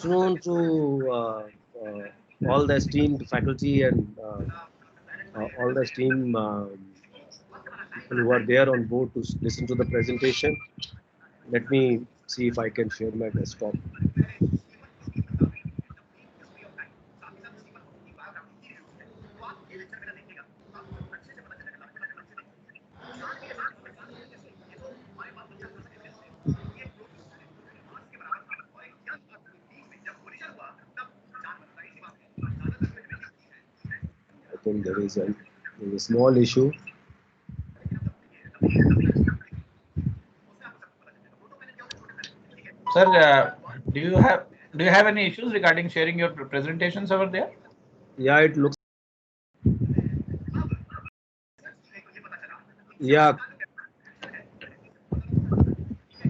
afternoon to all the esteemed faculty and all the esteemed people who are there on board to listen to the presentation. Let me see if I can share my desktop. I think there is a small issue. Sir, do you have any issues regarding sharing your presentations over there? Yeah, it looks. Yeah.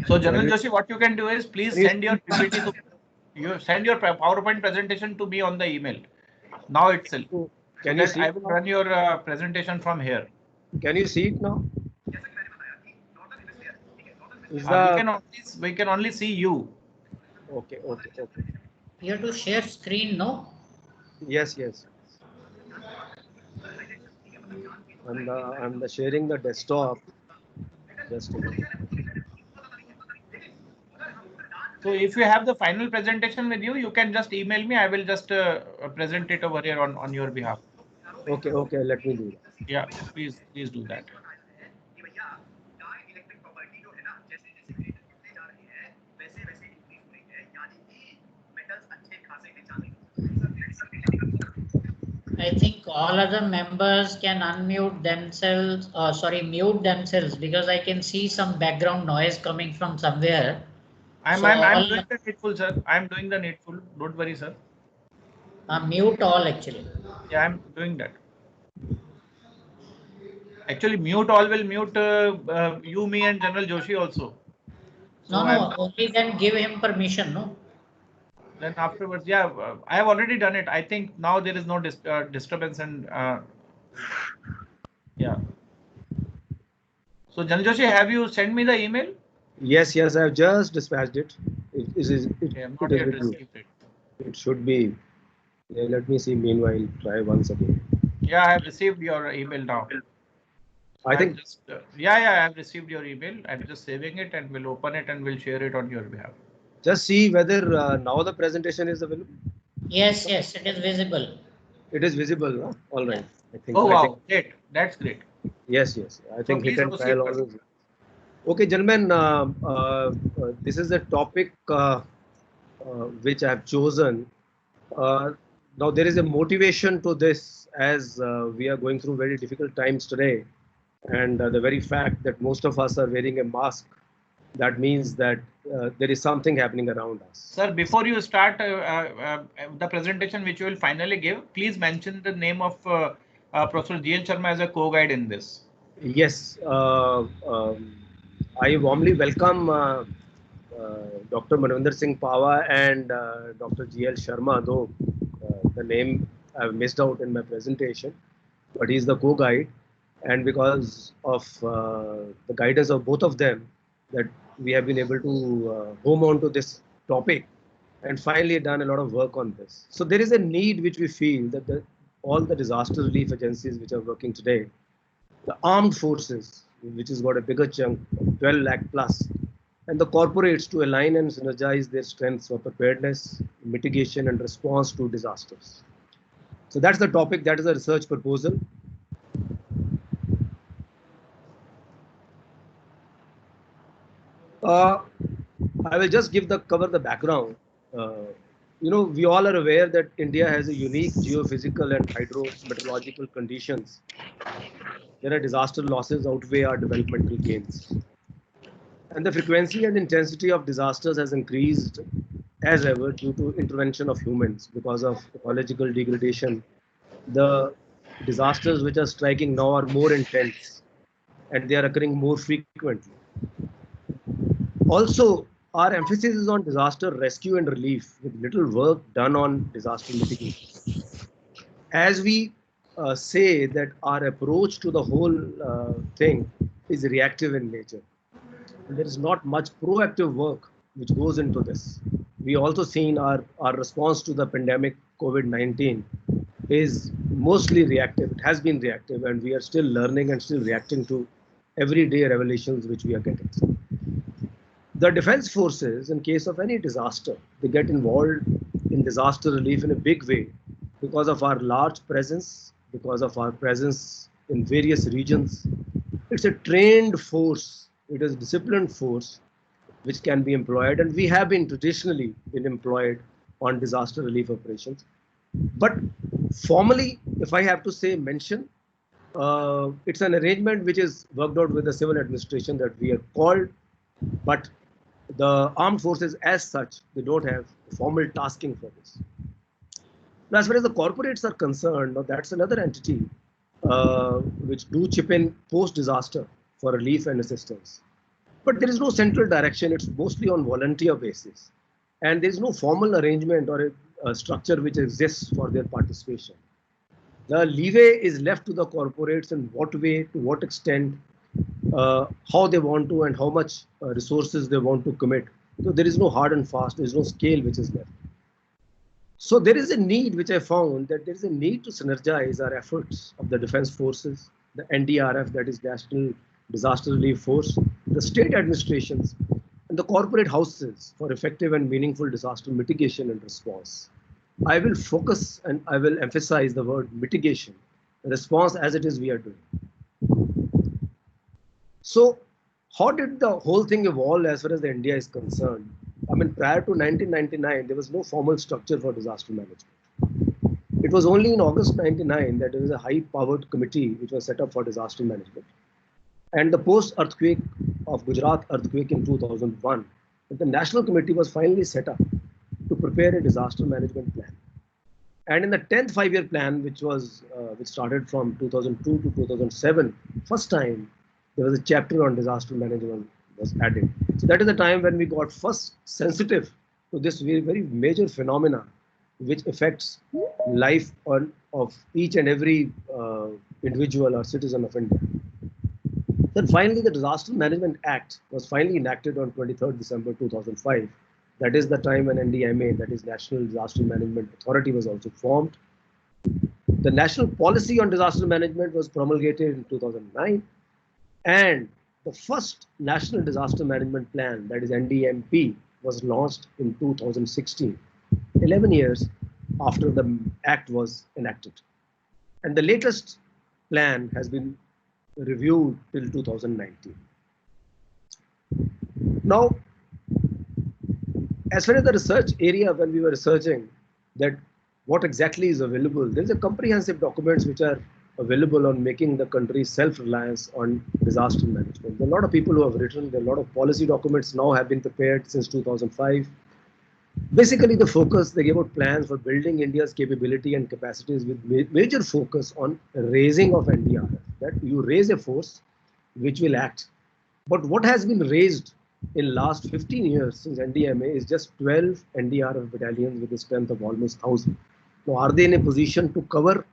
So, General Joshi, what you can do is please send your PPT to send your PowerPoint presentation to me on the email now itself. Can So you that see I it will now? run your presentation from here. Can you see it now? Is We can only see you. okay? Okay. You have to share screen, no? Yes. I'm the sharing the desktop. Just a minute. So if you have the final presentation with you, you can just email me. I will just present it over here on your behalf. Okay. Let me do that. Yeah, please do that. I think all other members can unmute themselves, mute themselves, because I can see some background noise coming from somewhere. I'm doing the needful, sir. I'm doing the needful. Don't worry, sir. Mute all actually. Yeah, I'm doing that. Actually, mute all will mute you, me, and General Joshi also. So No, only then give him permission, no? Then afterwards, yeah, I have already done it. I think now there is no disturbance and yeah. So General Joshi, have you sent me the email? Yes. I've just dispatched it. I have not yet received it. It should be. Yeah, let me see. Meanwhile, try once again. Yeah, I have received your email now. I think. Just, yeah, I have received your email. I'm just saving it and will open it and will share it on your behalf. Just see whether now the presentation is available. Yes, it is visible. It is visible. Huh? All right. Yeah. I think. Oh wow, great. That's great. Yes. I think hit and trial always. Okay, gentlemen. This is a topic which I have chosen. Now there is a motivation to this as we are going through very difficult times today, and the very fact that most of us are wearing a mask, that means that there is something happening around us. Sir, before you start the presentation which you will finally give, please mention the name of Professor GL Sharma as a co-guide in this. Yes, I warmly welcome Dr. Manvinder Singh Pawa and Dr. GL Sharma, though the name I've missed out in my presentation, but he's the co-guide, and because of the guidance of both of them, that we have been able to home on to this topic and finally done a lot of work on this. So there is a need which we feel that all the disaster relief agencies which are working today, the armed forces, which has got a bigger chunk, 12 lakh plus, and the corporates to align and synergize their strengths for preparedness, mitigation, and response to disasters. So that's the topic. That is a research proposal. I will just cover the background. We all are aware that India has a unique geophysical and hydrometeorological conditions. There are disaster losses outweigh our developmental gains. And the frequency and intensity of disasters has increased as ever due to intervention of humans because of ecological degradation. The disasters which are striking now are more intense and they are occurring more frequently. Also, our emphasis is on disaster rescue and relief with little work done on disaster mitigation. As we say that our approach to the whole thing is reactive in nature. And there is not much proactive work which goes into this. we also seen our response to the pandemic COVID-19 is mostly reactive. It has been reactive, and we are still learning and still reacting to everyday revelations which we are getting. The defense forces, in case of any disaster, they get involved in disaster relief in a big way because of our large presence, because of our presence in various regions. It's a trained force, it is a disciplined force which can be employed, and we have been traditionally been employed on disaster relief operations. But formally, if I have to say mention, it's an arrangement which is worked out with the civil administration that we are called, but the armed forces as such, they don't have formal tasking for this. Now, as far as the corporates are concerned, now that's another entity which do chip in post-disaster for relief and assistance. But there is no central direction, it's mostly on volunteer basis. And there is no formal arrangement or a structure which exists for their participation. The leeway is left to the corporates in what way, to what extent, how they want to, and how much resources they want to commit. So there is no hard and fast, there is no scale which is left. So there is a need, which I found, that there is a need to synergize our efforts of the defense forces, the NDRF, that is National Disaster Relief Force, the state administrations, and the corporate houses for effective and meaningful disaster mitigation and response. I will focus and I will emphasize the word mitigation, the response as it is we are doing. So how did the whole thing evolve as far as the India is concerned? I mean, prior to 1999, there was no formal structure for disaster management. It was only in August 99 that there was a high-powered committee which was set up for disaster management. And the post-earthquake of Gujarat earthquake in 2001, the National Committee was finally set up to prepare a disaster management plan. And in the 10th five-year plan, which started from 2002 to 2007, first time there was a chapter on disaster management was added. So that is the time when we got first sensitive to this very, very major phenomena which affects life of each and every individual or citizen of India. Then finally, the Disaster Management Act was finally enacted on 23rd December 2005. That is the time when NDMA, that is National Disaster Management Authority, was also formed. The National Policy on Disaster Management was promulgated in 2009. And the first National Disaster Management Plan, that is NDMP, was launched in 2016, 11 years after the Act was enacted. And the latest plan has been reviewed till 2019. Now, as far as the research area, when we were researching that what exactly is available, there is a comprehensive documents which are available on making the country self-reliance on disaster management. There are a lot of people who have written, there are a lot of policy documents now have been prepared since 2005. Basically, the focus, they gave out plans for building India's capability and capacities with major focus on raising of NDRF, that you raise a force which will act. But what has been raised in last 15 years since NDMA is just 12 NDRF battalions with a strength of almost 1,000. Now, are they in a position to cover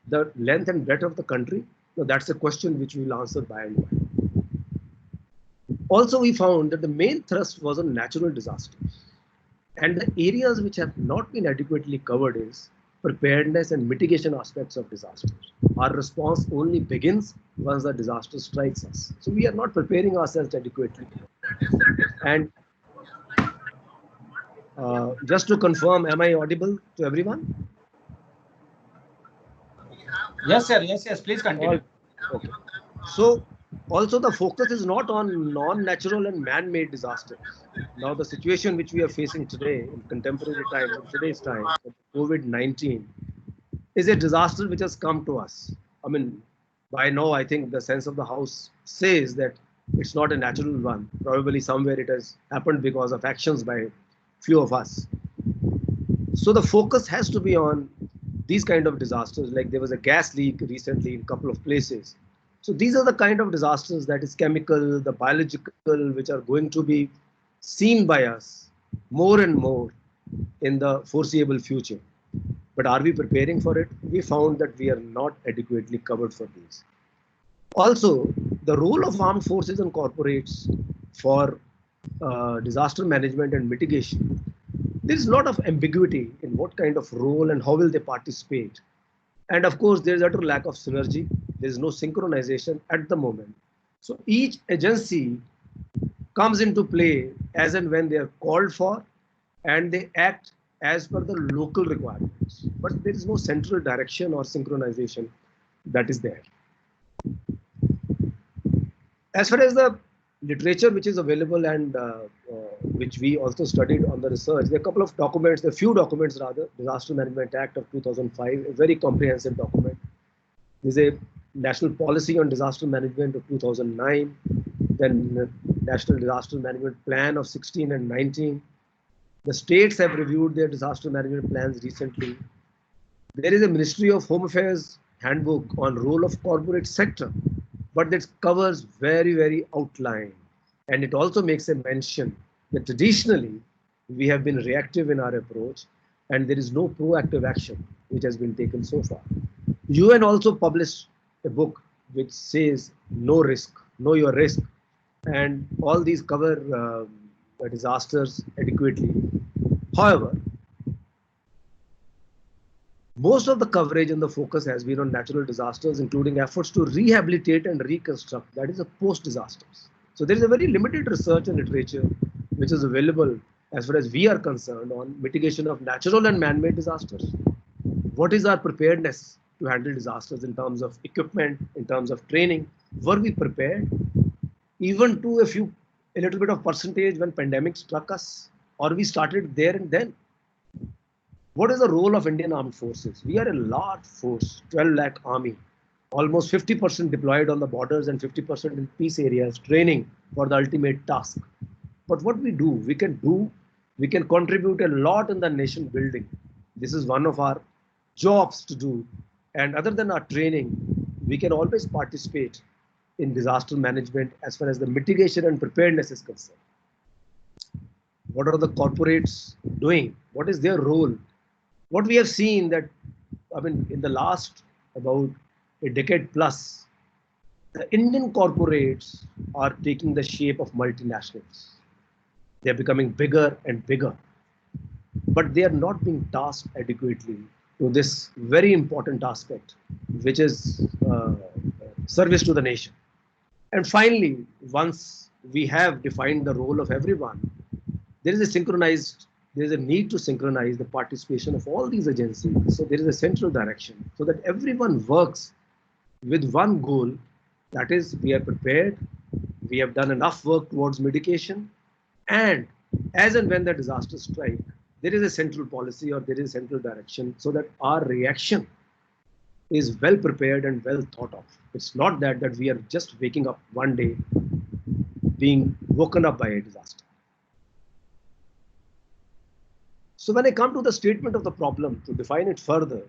the length and breadth of the country? Now, that's a question which we will answer by and by. Also, we found that the main thrust was on natural disasters. And the areas which have not been adequately covered is preparedness and mitigation aspects of disasters. Our response only begins once the disaster strikes us. So we are not preparing ourselves adequately. And just to confirm, am I audible to everyone? Yes, sir. Yes, yes. Please continue. Okay. So also the focus is not on non-natural and man-made disasters. Now the situation which we are facing today in contemporary time, in today's time, COVID-19, is a disaster which has come to us. I mean, by now I think the sense of the house says that it's not a natural one. Probably somewhere it has happened because of actions by few of us. So the focus has to be on these kind of disasters, like there was a gas leak recently in a couple of places. So these are the kind of disasters, that is chemical, the biological, which are going to be seen by us more and more in the foreseeable future. But are we preparing for it? We found that we are not adequately covered for these. Also, the role of armed forces and corporates for disaster management and mitigation there is a lot of ambiguity in what kind of role and how will they participate. And of course, there is utter lack of synergy. There is no synchronization at the moment. So each agency comes into play as and when they are called for, and they act as per the local requirements. But there is no central direction or synchronization that is there. As far as the literature which is available and which we also studied on the research, there are a couple of documents, there are few documents rather. Disaster Management Act of 2005, a very comprehensive document. There's a National Policy on Disaster Management of 2009, then National Disaster Management Plan of 16 and 19. The states have reviewed their disaster management plans recently. There is a Ministry of Home Affairs handbook on role of corporate sector, but that covers very outline. And it also makes a mention that traditionally we have been reactive in our approach and there is no proactive action which has been taken so far. UN also published a book which says no risk, know your risk, and all these cover disasters adequately. However, most of the coverage and the focus has been on natural disasters, including efforts to rehabilitate and reconstruct, that is, the post-disasters. So there is a very limited research and literature which is available as far as we are concerned on mitigation of natural and man-made disasters. What is our preparedness to handle disasters in terms of equipment, in terms of training? Were we prepared even to a little bit of percentage when pandemic struck us, or we started there and then? What is the role of Indian Armed Forces? We are a large force, 12 lakh army, almost 50% deployed on the borders and 50% in peace areas, training for the ultimate task. But what we can contribute a lot in the nation building. This is one of our jobs to do. And other than our training, we can always participate in disaster management as far as the mitigation and preparedness is concerned. What are the corporates doing? What is their role? What we have seen that, in the last about a decade plus, the Indian corporates are taking the shape of multinationals. They're becoming bigger and bigger, but they are not being tasked adequately to this very important aspect, which is service to the nation. And finally, once we have defined the role of everyone, there is a need to synchronize the participation of all these agencies. So there is a central direction so that everyone works with one goal, that is, we are prepared, we have done enough work towards mitigation, and as and when the disaster strike, there is a central policy or there is a central direction so that our reaction is well prepared and well thought of. It's not that we are just waking up one day being woken up by a disaster. So when I come to the statement of the problem, to define it further,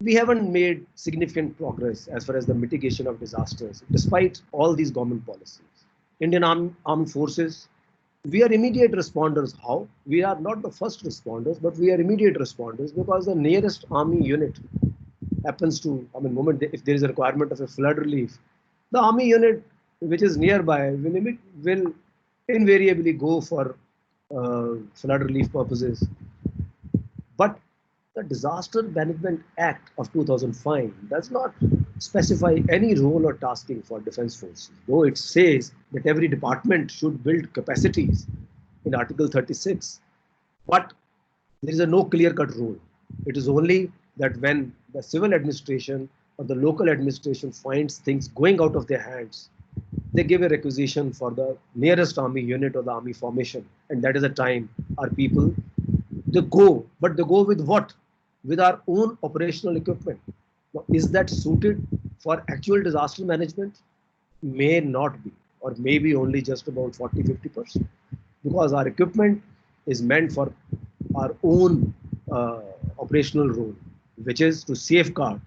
we haven't made significant progress as far as the mitigation of disasters, despite all these government policies. Indian Armed Forces, we are immediate responders. How? We are not the first responders, but we are immediate responders because the nearest army unit happens to, if there is a requirement of a flood relief, the army unit which is nearby will invariably go for flood relief purposes. But the Disaster Management Act of 2005 does not specify any role or tasking for defense forces, though it says that every department should build capacities in Article 36. But there is no clear-cut role. It is only that when the civil administration or the local administration finds things going out of their hands, they give a requisition for the nearest army unit or the army formation, and that is the time our people, they go. But they go with what? With our own operational equipment. Now, is that suited for actual disaster management? May not be, or maybe only just about 40-50%, because our equipment is meant for our own operational role, which is to safeguard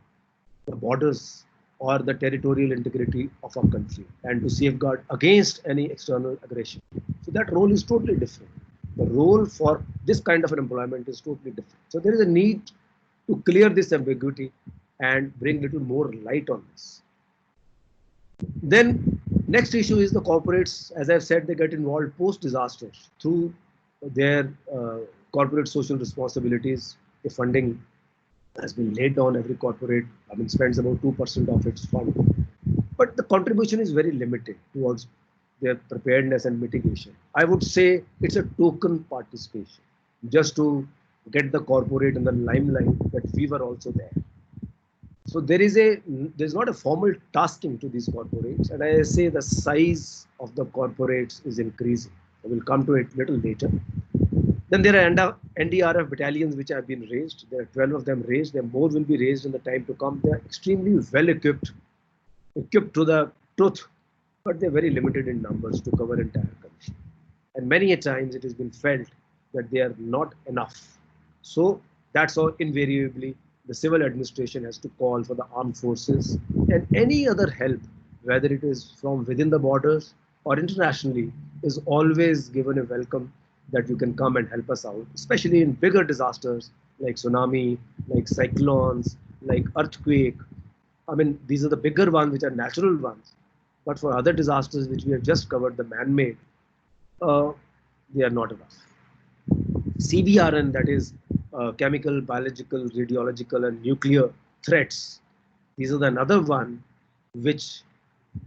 the borders or the territorial integrity of our country and to safeguard against any external aggression. So that role is totally different. The role for this kind of an employment is totally different. So there is a need to clear this ambiguity and bring a little more light on this. Then next issue is the corporates. As I've said, they get involved post-disasters through their corporate social responsibilities. The funding has been laid down. Every corporate, spends about 2% of its fund, but the contribution is very limited towards their preparedness and mitigation. I would say it's a token participation, just to get the corporate in the limelight that we were also there. So there's not a formal tasking to these corporates, and I say the size of the corporates is increasing. I will come to it a little later. Then there are NDRF battalions which have been raised. There are 12 of them raised. There more will be raised in the time to come. They are extremely well equipped to the tooth, but they're very limited in numbers to cover entire country. And many a times it has been felt that they are not enough. So that's how invariably the civil administration has to call for the armed forces and any other help, whether it is from within the borders or internationally, is always given a welcome that you can come and help us out, especially in bigger disasters like tsunami, like cyclones, like earthquake. These are the bigger ones, which are natural ones. But for other disasters, which we have just covered, the man-made, they are not enough. CBRN, that is chemical, biological, radiological, and nuclear threats. These are another one which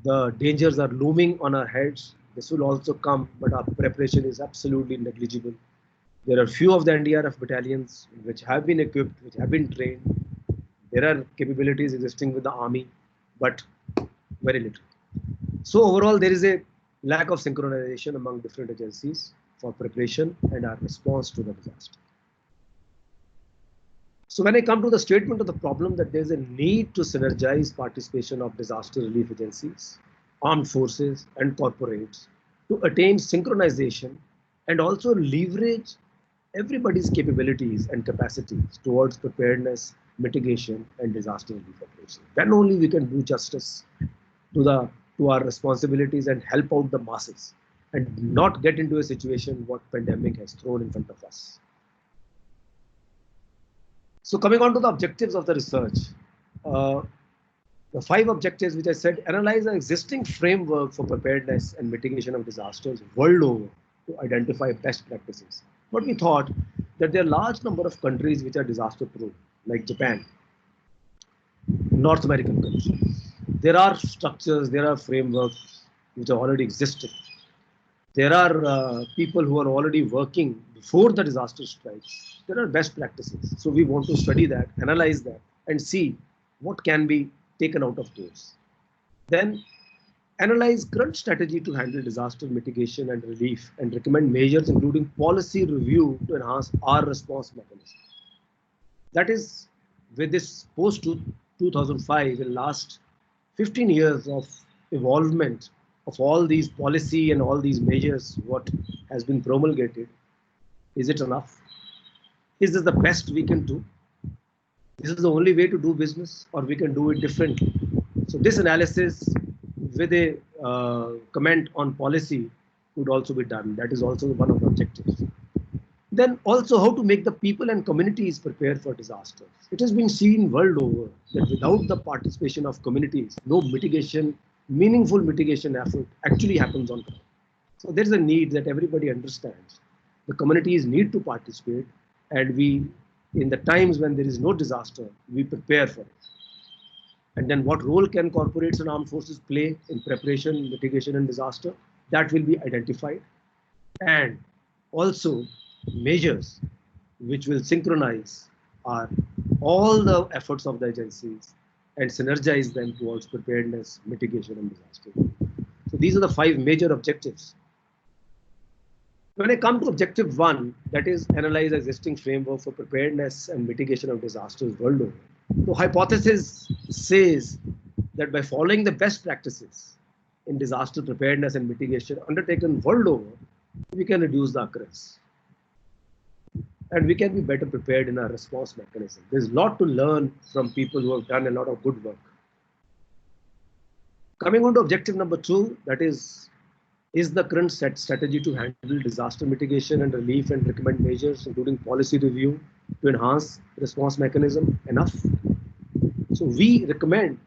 the dangers are looming on our heads. This will also come, but our preparation is absolutely negligible. There are few of the NDRF battalions which have been equipped, which have been trained. There are capabilities existing with the army, but very little. So overall, there is a lack of synchronization among different agencies for preparation and our response to the disaster. So when I come to the statement of the problem, that there is a need to synergize participation of disaster relief agencies, armed forces, and corporates to attain synchronization and also leverage everybody's capabilities and capacities towards preparedness, mitigation, and disaster relief operations. Then only we can do justice to our responsibilities and help out the masses, and not get into a situation what pandemic has thrown in front of us. So coming on to the objectives of the research, the 5 objectives which I said: analyze an existing framework for preparedness and mitigation of disasters world over to identify best practices. But we thought that there are large number of countries which are disaster proof, like Japan, North American countries. There are structures, there are frameworks which are already existing. There are people who are already working before the disaster strikes. There are best practices. So we want to study that, analyze that, and see what can be taken out of those. Then analyze current strategy to handle disaster mitigation and relief, and recommend measures including policy review to enhance our response mechanism. That is, with this post-2005, the last 15 years of evolvement of all these policy and all these measures, what has been promulgated, is it enough? Is this the best we can do? This is the only way to do business, or we can do it differently? So this analysis with a comment on policy could also be done. That is also one of the objectives. Then also how to make the people and communities prepare for disasters. It has been seen world over that without the participation of communities, no mitigation, meaningful mitigation effort actually happens on ground. So there is a need that everybody understands. The communities need to participate, and we, in the times when there is no disaster, we prepare for it. And then what role can corporates and armed forces play in preparation, mitigation, and disaster? That will be identified. And also measures which will synchronize all the efforts of the agencies and synergize them towards preparedness, mitigation, and disaster. So these are the 5 major objectives. When I come to objective 1, that is analyze existing framework for preparedness and mitigation of disasters world over. The hypothesis says that by following the best practices in disaster preparedness and mitigation undertaken world over, we can reduce the occurrence. And we can be better prepared in our response mechanism. There's a lot to learn from people who have done a lot of good work. Coming on to objective number 2, that is the current strategy to handle disaster mitigation and relief and recommend measures, including policy review to enhance response mechanism, enough? So we recommend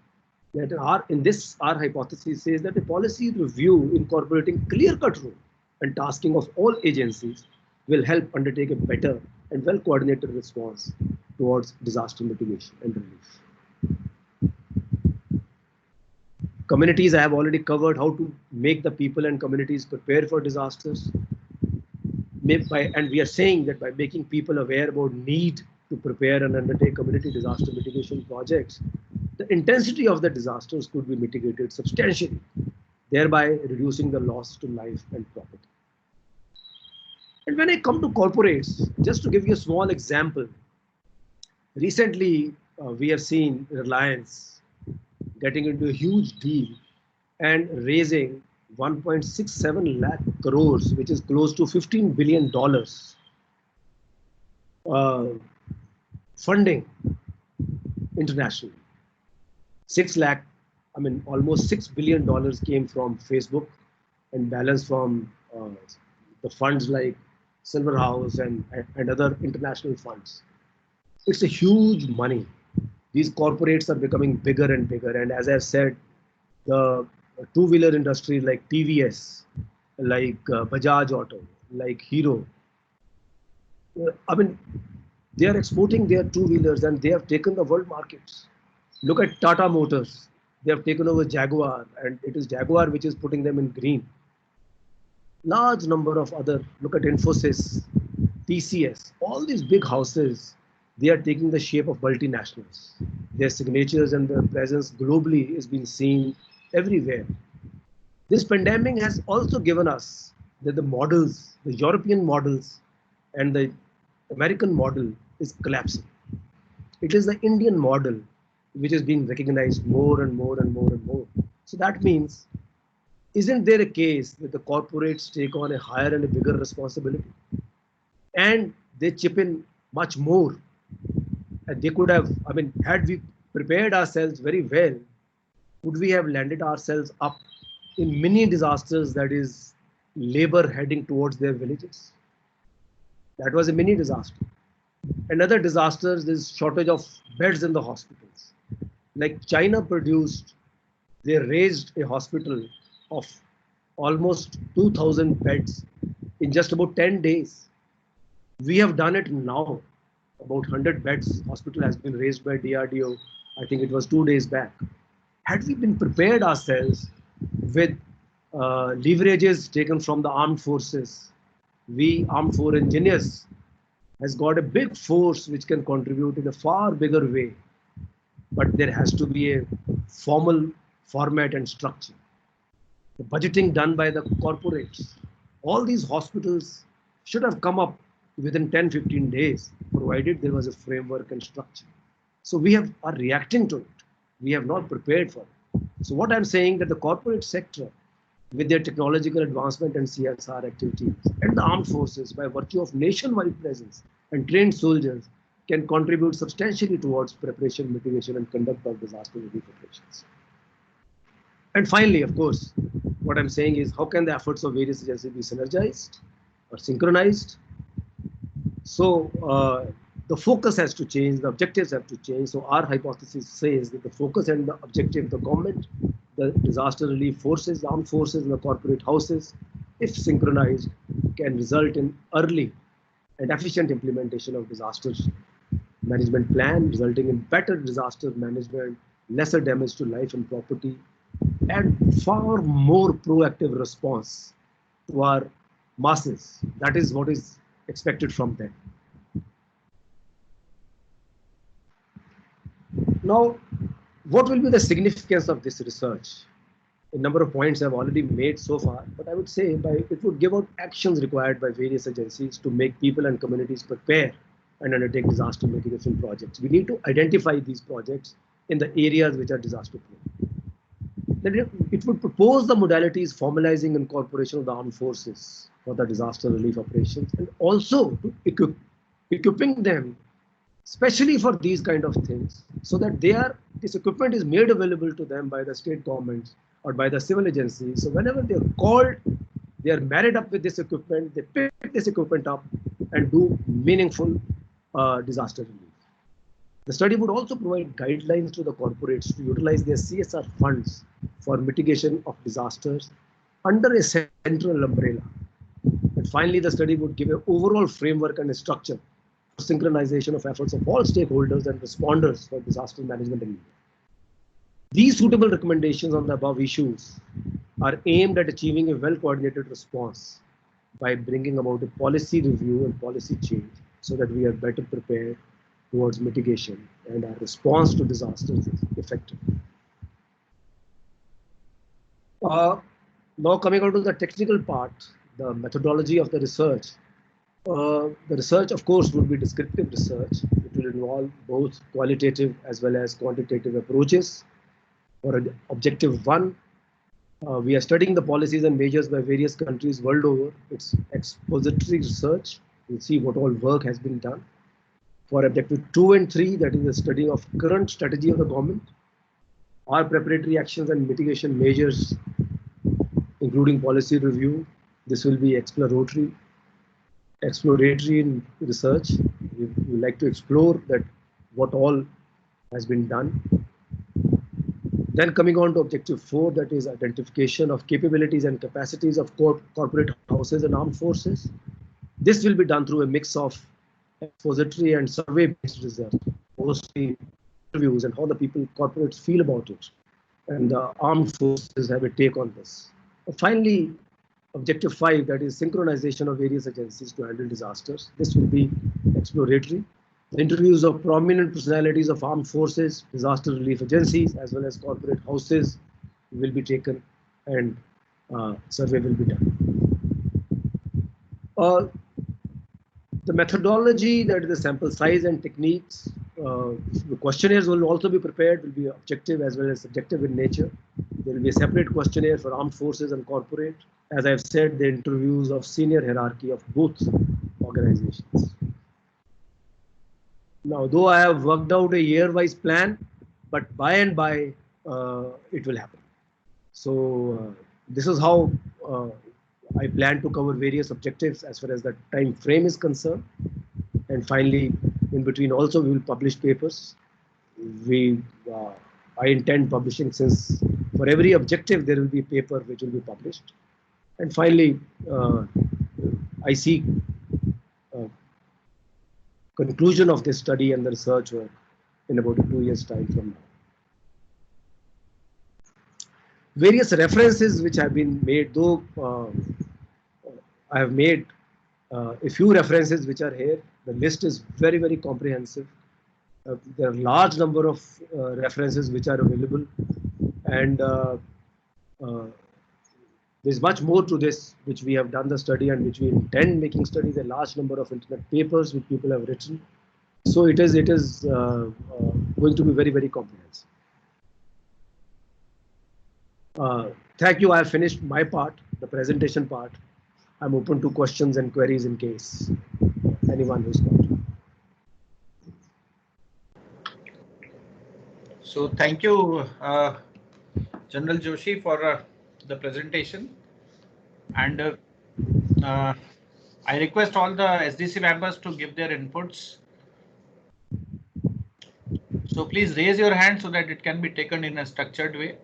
that our hypothesis says that a policy review incorporating clear-cut rule and tasking of all agencies will help undertake a better and well-coordinated response towards disaster mitigation and relief. Communities, I have already covered how to make the people and communities prepare for disasters. And we are saying that by making people aware about need to prepare and undertake community disaster mitigation projects, the intensity of the disasters could be mitigated substantially, thereby reducing the loss to life and property. And when I come to corporates, just to give you a small example, recently we have seen Reliance getting into a huge deal and raising 1.67 lakh crores, which is close to $15 billion funding internationally. 6 lakh, almost $6 billion came from Facebook and balance from the funds like Silver House and other international funds. It's a huge money. These corporates are becoming bigger and bigger. And as I've said, the two-wheeler industry like TVS, like Bajaj Auto, like Hero, they are exporting their two-wheelers and they have taken the world markets. Look at Tata Motors. They have taken over Jaguar, and it is Jaguar which is putting them in green. Large number of other, look at Infosys, TCS, all these big houses, they are taking the shape of multinationals. Their signatures and their presence globally is being seen everywhere. This pandemic has also given us that the models, the European models and the American model is collapsing. It is the Indian model which is being recognized more and more and more and more. So that means, isn't there a case that the corporates take on a higher and a bigger responsibility? And they chip in much more. And they could have, had we prepared ourselves very well, would we have landed ourselves up in many disasters, that is labor heading towards their villages? That was a mini disaster. Another disaster is shortage of beds in the hospitals. Like China produced, they raised a hospital of almost 2,000 beds in just about 10 days. We have done it now. About 100 beds hospital has been raised by DRDO. I think it was 2 days back. Had we been prepared ourselves with leverages taken from the armed forces, we armed force engineers has got a big force which can contribute in a far bigger way. But there has to be a formal format and structure. The budgeting done by the corporates. All these hospitals should have come up within 10-15 days, provided there was a framework and structure. So we are reacting to it. We have not prepared for it. So what I'm saying that the corporate sector, with their technological advancement and CSR activities, and the armed forces, by virtue of nationwide presence and trained soldiers, can contribute substantially towards preparation, mitigation, and conduct of disaster relief operations. And finally, of course, what I'm saying is, how can the efforts of various agencies be synergized or synchronized? So the focus has to change, the objectives have to change. So our hypothesis says that the focus and the objective of the government, the disaster relief forces, the armed forces, and the corporate houses, if synchronized, can result in early and efficient implementation of disaster management plan, resulting in better disaster management, lesser damage to life and property, and far more proactive response to our masses. That is what is expected from them. Now, what will be the significance of this research? A number of points I've already made so far, but I would say it would give out actions required by various agencies to make people and communities prepare and undertake disaster mitigation projects. We need to identify these projects in the areas which are disaster prone. Then it would propose the modalities formalizing incorporation of the armed forces for the disaster relief operations, and also to equipping them especially for these kind of things, so that this equipment is made available to them by the state governments or by the civil agencies. So whenever they're called, they are married up with this equipment, they pick this equipment up and do meaningful disaster relief. The study would also provide guidelines to the corporates to utilize their CSR funds for mitigation of disasters under a central umbrella. And finally, the study would give an overall framework and a structure for synchronization of efforts of all stakeholders and responders for disaster management in India. These suitable recommendations on the above issues are aimed at achieving a well-coordinated response by bringing about a policy review and policy change so that we are better prepared towards mitigation and our response to disasters is effective. Now coming on to the technical part, the methodology of the research. The research, of course, would be descriptive research. It will involve both qualitative as well as quantitative approaches. For objective 1, we are studying the policies and measures by various countries world over. It's expository research. We'll see what all work has been done. For objective 2 and 3, that is the study of current strategy of the government, our preparatory actions and mitigation measures, including policy review. This will be exploratory in research. We like to explore that what all has been done. Then coming on to objective 4, that is identification of capabilities and capacities of corporate houses and armed forces. This will be done through a mix of expository and survey-based research, mostly interviews and how the corporates feel about it. And the armed forces have a take on this. Finally, objective 5, that is synchronization of various agencies to handle disasters. This will be exploratory. The interviews of prominent personalities of armed forces, disaster relief agencies, as well as corporate houses will be taken and survey will be done. The methodology, that is the sample size and techniques, the questionnaires will also be prepared, will be objective as well as subjective in nature. There will be a separate questionnaire for armed forces and corporate. As I've said, the interviews of senior hierarchy of both organizations. Now, though I have worked out a year-wise plan, but by and by it will happen. So this is how I plan to cover various objectives as far as the time frame is concerned. And finally, in between also we will publish papers. I intend publishing, since for every objective there will be a paper which will be published. And finally, I see conclusion of this study and the research work in about 2 years' time from now. Various references which have been made, though I have made a few references which are here. The list is very, very comprehensive. There are large number of references which are available, and there's much more to this which we have done the study and which we intend making studies. A large number of internet papers which people have written. So it is going to be very, very comprehensive. Thank you. I have finished my part, the presentation part. I'm open to questions and queries in case anyone who's got. So thank you, General Joshi, for the presentation. And I request all the SDC members to give their inputs. So please raise your hand so that it can be taken in a structured way.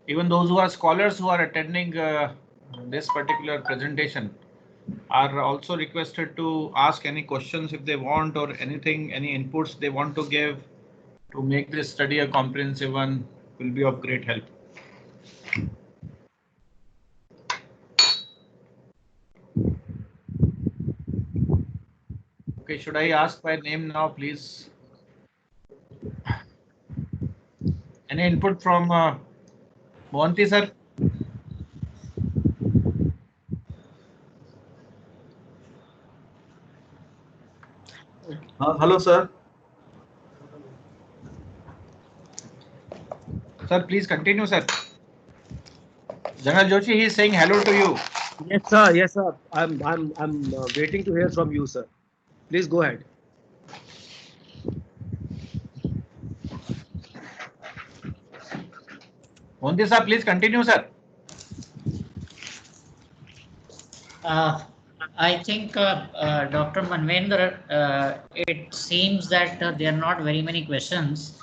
Even those who are scholars who are attending this particular presentation are also requested to ask any questions if they want, or anything, any inputs they want to give to make this study a comprehensive one will be of great help. Okay, should I ask by name now, please? Any input from Mohanty sir? Hello, sir. Sir, please continue, sir. General Joshi, he is saying hello to you. Yes, sir. Yes, sir. I'm waiting to hear from you, sir. Please go ahead. Mohanty sir, please continue, sir. I think Dr. Manvendra, it seems that there are not very many questions.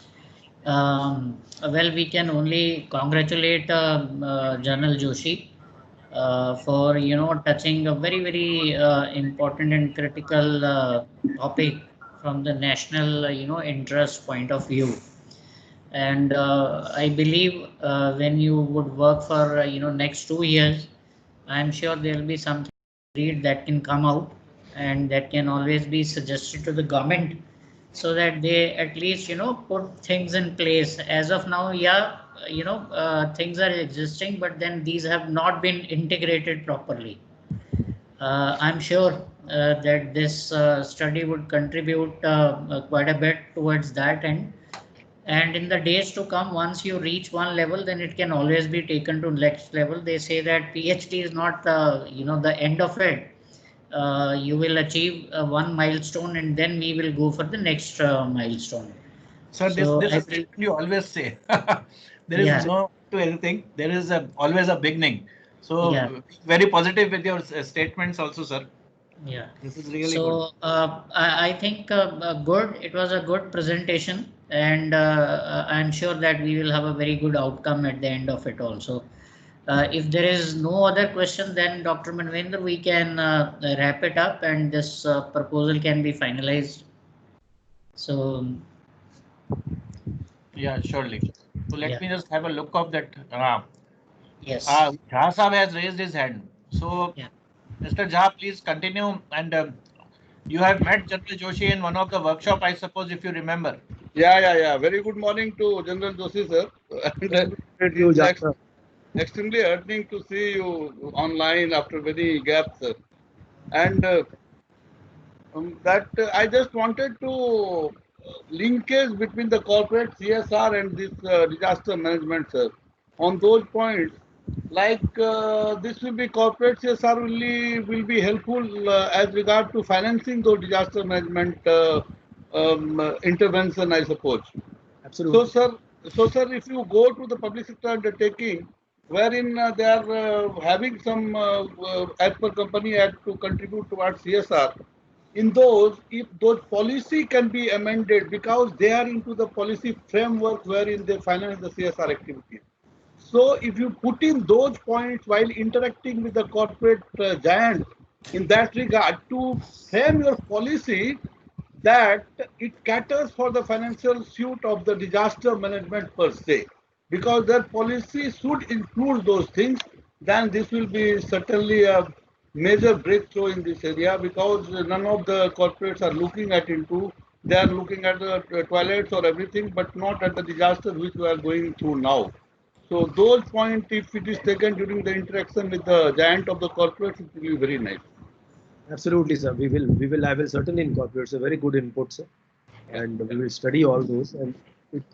Well, we can only congratulate General Joshi for touching a very important and critical topic from the national interest point of view. And I believe when you would work for next 2 years, I'm sure there will be something that can come out and that can always be suggested to the government so that they at least put things in place. As of now, yeah, things are existing, but then these have not been integrated properly. I'm sure that this study would contribute quite a bit towards that end. And in the days to come, once you reach one level, then it can always be taken to next level. They say that PhD is not the end of it. You will achieve one milestone, and then we will go for the next milestone. Sir, So this I is believe, you always say. There is yeah, no to anything. There is always a beginning. yeah, So very positive with your statements also, sir. yeah. This is really good. So I think good. It was a good presentation, and I'm sure that we will have a very good outcome at the end of it also. If there is no other question, then Dr. Manvendra, we can wrap it up and this proposal can be finalized. So, Yeah, surely. So let yeah, me just have a look of that. yes, Jha Saab has raised his hand. So, yeah, Mr. Jha, please continue. And you have met General Joshi in one of the workshop, I suppose, if you remember. Yeah. Very good morning to General Joshi, sir. And Appreciate you, it's Jafar. extremely heartening to see you online after many gaps, sir. And I just wanted to linkage between the corporate CSR and this disaster management, sir. On those points, like this will be corporate CSR will be helpful as regard to financing those disaster management intervention, I suppose. So, Absolutely. sir, if you go to the public sector undertaking, wherein they are having some, as per Company Act, to contribute towards CSR, in those, if those policy can be amended because they are into the policy framework wherein they finance the CSR activities. So, if you put in those points while interacting with the corporate giants in that regard to frame your policy, that it caters for the financial suit of the disaster management per se, because their policy should include those things, then this will be certainly a major breakthrough in this area, because none of the corporates are looking at into, they are looking at the toilets or everything, but not at the disaster which we are going through now. So those points, if it is taken during the interaction with the giant of the corporates, it will be very nice. Absolutely, sir. I will certainly incorporate. It's a very good input, sir. And we will study all those. And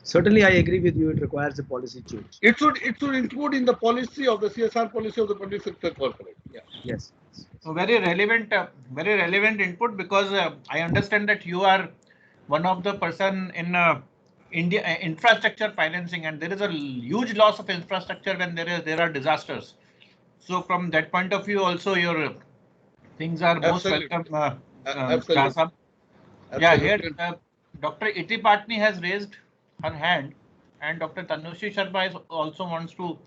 certainly, I agree with you. It requires a policy change. It should include in the policy of the CSR policy of the public sector corporate. Yeah. Yes. So very relevant input, because I understand that you are one of the person in India infrastructure financing, and there is a huge loss of infrastructure when there are disasters. So from that point of view, also your things are most Absolutely. welcome, Absolutely. Jha Saab. Yeah, here Absolutely. Dr. Iti Patni has raised her hand, and Dr. Tanushree Sharma also wants to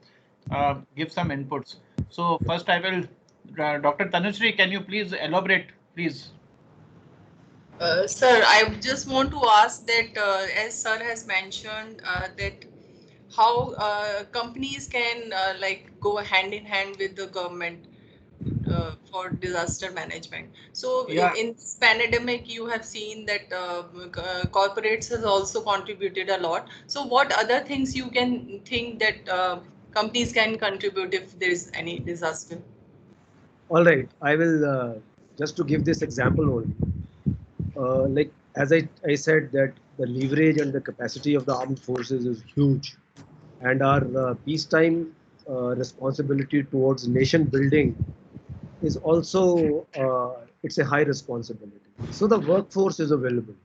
give some inputs. So first I will, Dr. Tanushree, can you please elaborate, please? Sir, I just want to ask that, as sir has mentioned, that how companies can like go hand in hand with the government for disaster management. So Yeah, in this pandemic, you have seen that corporates has also contributed a lot. So what other things you can think that companies can contribute if there is any disaster? All right. I will just to give this example only. Like as I said that the leverage and the capacity of the armed forces is huge, and our peacetime responsibility towards nation building is also it's a high responsibility. So the workforce is available,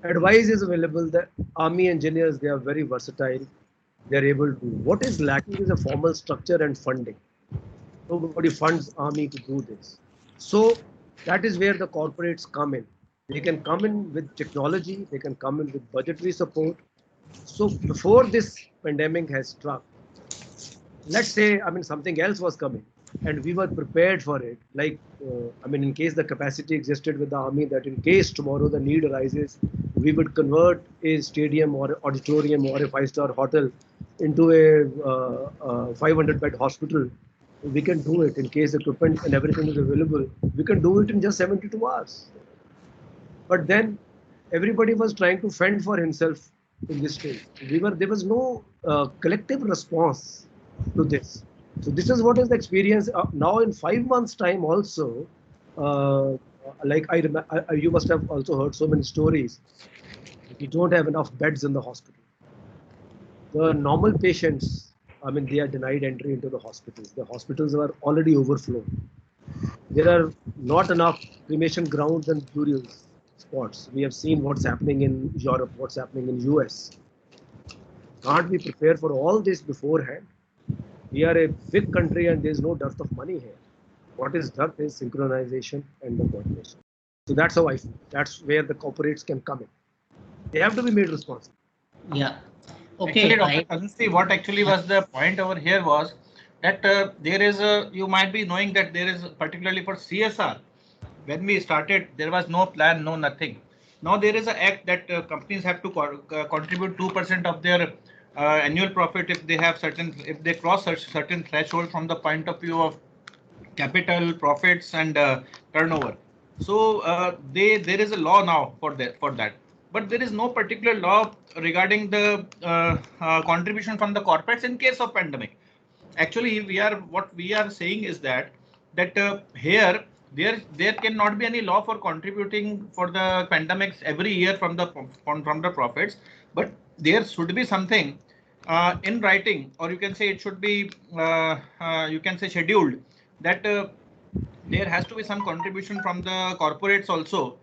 advice is available. The army engineers, they are very versatile. They are able to. What is lacking is a formal structure and funding. Nobody funds army to do this. So that is where the corporates come in. They can come in with technology. They can come in with budgetary support. So before this pandemic has struck, let's say, I mean, something else was coming and we were prepared for it. Like, I mean, in case the capacity existed with the army that in case tomorrow the need arises, we would convert a stadium or auditorium or a five-star hotel into a 500-bed hospital. We can do it in case equipment and everything is available. We can do it in just 72 hours. But then everybody was trying to fend for himself in this stage. There was no collective response to this. So this is what is the experience now in 5 months' time. Also, uh, like you must have also heard so many stories. We don't have enough beds in the hospital. The normal patients, I mean, they are denied entry into the hospitals. The hospitals are already overflowed. There are not enough cremation grounds and burial spots. We have seen what's happening in Europe, what's happening in US. Can't we prepare for all this beforehand? We are a big country and there's no dearth of money here. What is dearth is synchronization and the coordination. So that's how I feel. That's where the corporates can come in. They have to be made responsible. Yeah. Okay. Actually, Dr. Tanushree, what actually was the point over here was that there is a, you might be knowing that there is, particularly for CSR, when we started, there was no plan, no nothing. Now there is an act that companies have to contribute 2% of their annual profit if they have certain, if they cross certain threshold from the point of view of capital, profits, and turnover. So there is a law now for that, but there is no particular law regarding the contribution from the corporates in case of pandemic. Actually, what we are saying is that here there cannot be any law for contributing for the pandemics every year from the profits, but there should be something in writing, or you can say it should be you can say scheduled, that there has to be some contribution from the corporates also,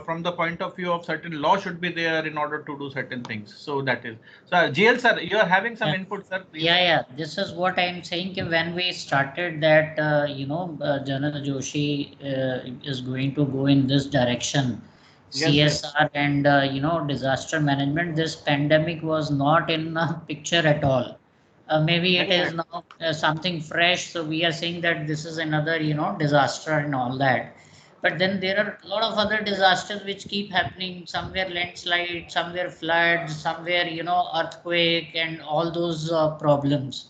from the point of view of certain law should be there in order to do certain things. So that is, so GL sir, you are having some input, sir, please. Yeah. This is what I'm saying. When we started that, General Joshi is going to go in this direction, Yes. CSR and disaster management. This pandemic was not in the picture at all. Maybe it is now something fresh. So we are saying that this is another disaster and all that. But then there are a lot of other disasters which keep happening. Somewhere landslide, somewhere floods, somewhere earthquake, and all those problems.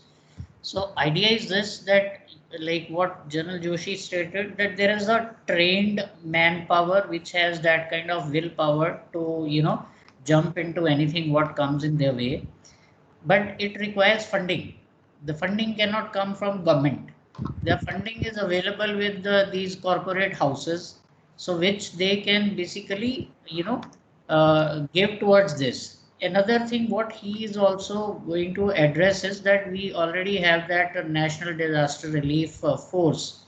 So idea is this, that like what General Joshi stated, that there is a trained manpower which has that kind of willpower to jump into anything what comes in their way, but it requires funding. The funding cannot come from government. The funding is available with these corporate houses, so which they can basically give towards this. Another thing what he is also going to address is that we already have that national disaster relief force.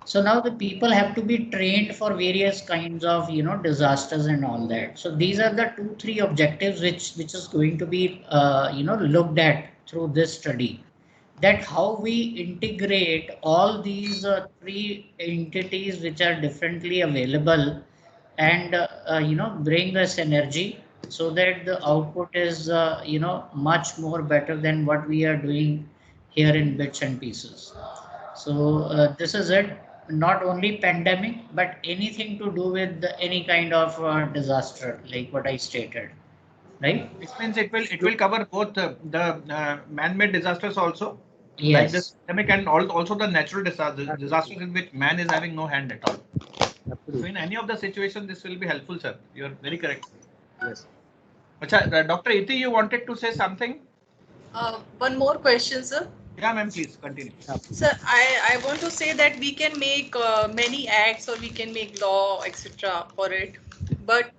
So now the people have to be trained for various kinds of disasters and all that. So these are the 2-3 objectives which is going to be looked at through this study, that how we integrate all these 3 entities which are differently available, and bring this energy so that the output is much more better than what we are doing here in bits and pieces. So this is it. Not only pandemic, but anything to do with any kind of disaster, like what I stated, right? It means it will cover both the man-made disasters also, like this Yes. pandemic, and also the natural disasters in which man is having no hand at all. Absolutely. So in any of the situations, this will be helpful, sir. You are very correct. Yes. Acha, Dr. Iti, you wanted to say something? One more question, sir. Yeah, ma'am, please continue. Sir, I want to say that we can make many acts or we can make law, etc. for it. But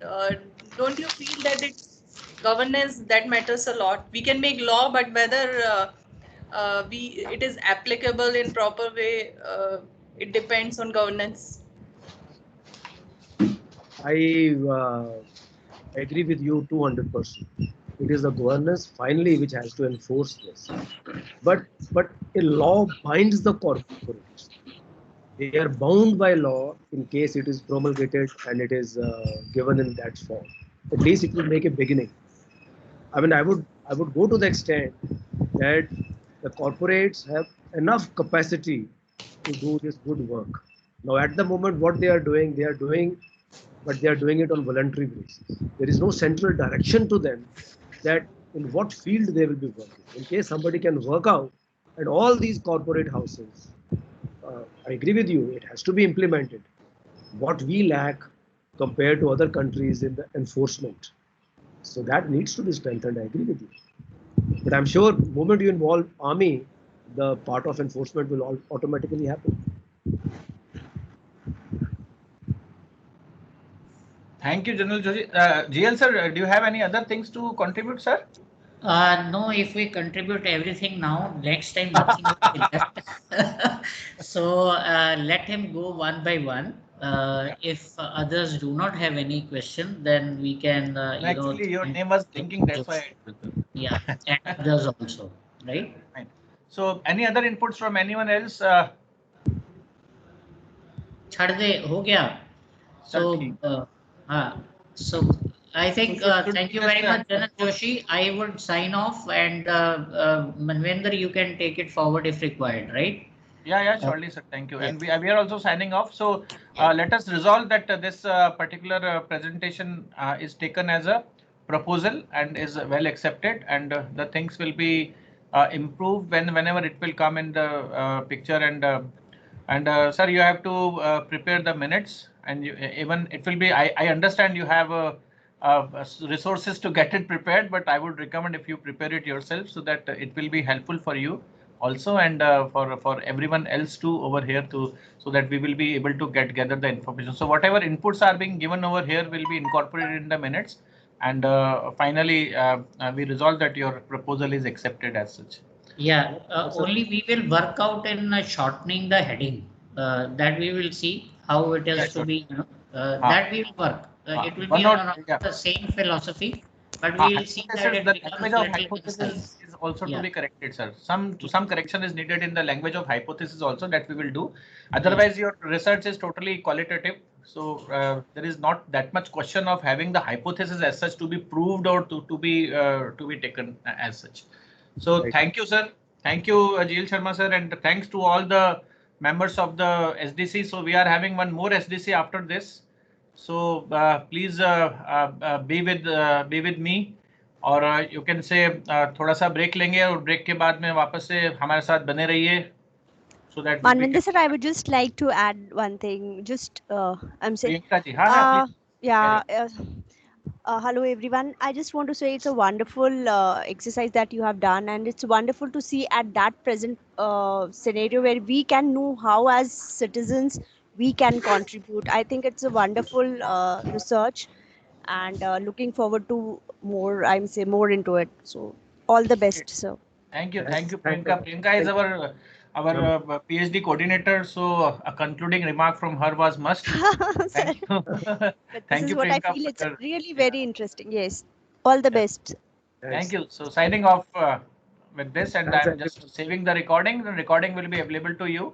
don't you feel that it's governance that matters a lot? We can make law, but whether it is applicable in proper way, it depends on governance. I agree with you 200%. It is the governance finally which has to enforce this. But a law binds the corporates. They are bound by law in case it is promulgated and it is given in that form. At least it will make a beginning. I mean, I would go to the extent that the corporates have enough capacity to do this good work. Now, at the moment, what they are doing, but they are doing it on voluntary basis. There is no central direction to them that in what field they will be working. In case somebody can work out, and all these corporate houses, I agree with you, it has to be implemented. What we lack compared to other countries in the enforcement. So that needs to be strengthened. I agree with you. But I'm sure the moment you involve army, the part of enforcement will all automatically happen. Thank you, General Joshi. GL sir, do you have any other things to contribute, sir? No, if we contribute everything now, next time nothing will be left. So let him go one by one. If others do not have any question, then we can, Actually, your name was blinking, that's why. Yeah, and others also, right? Fine. So, any other inputs from anyone else? छड़ दे हो गया. So I think thank you very much, Janak Joshi. I would sign off, and Manvendra, you can take it forward if required, right? Yeah, surely, sir. Thank you. And we are also signing off. So let us resolve that this particular presentation is taken as a proposal and is well accepted, and the things will be improved whenever it will come in the picture. And sir, you have to prepare the minutes, and even it will be. I understand you have resources to get it prepared, but I would recommend if you prepare it yourself so that it will be helpful for you also, and for everyone else too over here too, so that we will be able to gather the information. So whatever inputs are being given over here will be incorporated in the minutes, and finally we resolve that your proposal is accepted as such. Yeah, only we will work out in shortening the heading. That we will see how it is to be. That will work. It will be on the same philosophy. But we will see that it the becomes language of little hypothesis concise. is also to be corrected, sir. Some correction is needed in the language of hypothesis also, that we will do. Otherwise, your research is totally qualitative. So there is not that much question of having the hypothesis as such to be proved or to be taken as such. So thank you, sir. Thank you, GL Sharma sir, and thanks to all the members of the SDC. So we are having one more SDC after this. So please be with me, और you can say थोड़ा सा break लेंगे और break के बाद में वापस से हमारे साथ बने रहिए. So that Manvendra sir, I would just like to add one thing. Just I'm saying. Priyanka ji, हाँ, yeah. Hello everyone. I just want to say it's a wonderful exercise that you have done, and it's wonderful to see at that present scenario where we can know how as citizens we can contribute. I think it's a wonderful research, and looking forward to more. I'm say more into it. So all the best, sir. Thank you, Priyanka. Priyanka is our PhD coordinator, so a concluding remark from her was must. Thank you. Thank you, what Priyanka, I feel it's really very interesting. Yes, all the best. Thank you. So signing off with this, and I'm just saving the recording. The recording will be available to you